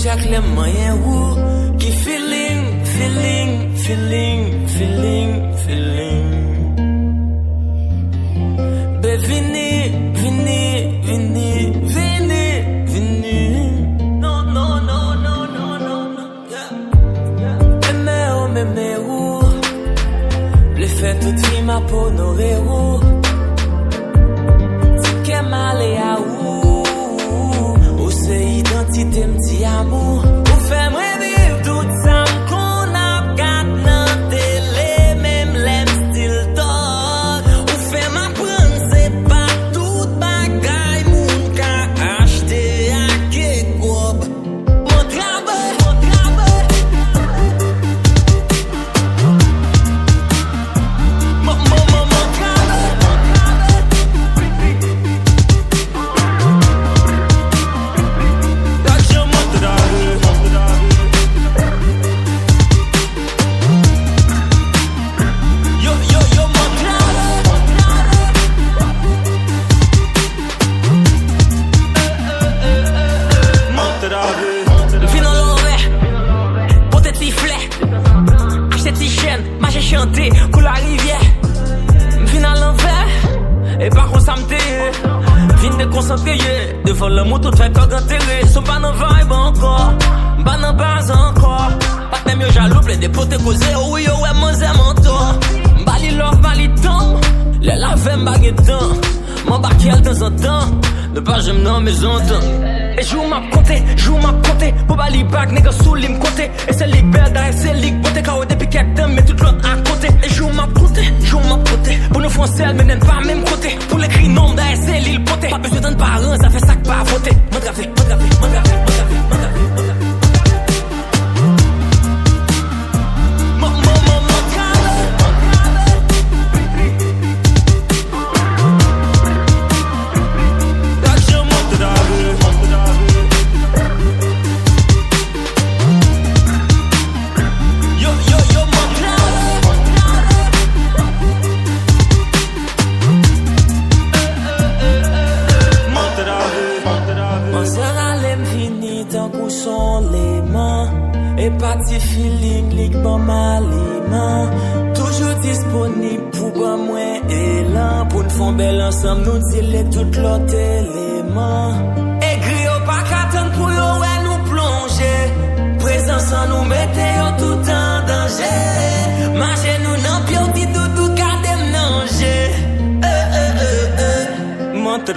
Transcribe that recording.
chaque les moyens où qui feeling be vini no yeah. Meme ou le fait tout vie ma peau no verrou que malé à ou c'est identité m'ti amour ou fait moi vivre tout ça qu'on a gâté dans télé même l'aime style dog ou fait ma prendre c'est pas tout bagaille moun ka acheter à Kekob mon travail chanter pour la rivière vin à l'envers et par contre ça me vin de concentrer devant le moto de faire quoi enterré sont pas dans vibe encore pas dans base encore pas t'aimes yo jaloux plein de potes causé oui yo ouais mon zé mentor bali love bali temps les lave m'baguetant mon baquet de temps en temps ne pas j'aime dans maison et joue ma côté pour bali back nègre sous lim côté et c'est libère d'ailleurs c'est lig côté car depuis quelques temps mais tout l'autre à côté et joue ma côté pour nous français mais n'aime pas même côté pour les cris non d'ailleurs c'est l'île côté pas besoin d'un parent ça fait ça que pas voter m'graver et parti feeling lik bon maliment toujours disponible pour bon moins élan pour nous faire belle ensemble nous dire tout l'autre élément aigri au pas qu'attendre pour yo ouais nous plonger présence en nous mettre tout en danger manger nous non pio dit tout garder manger monte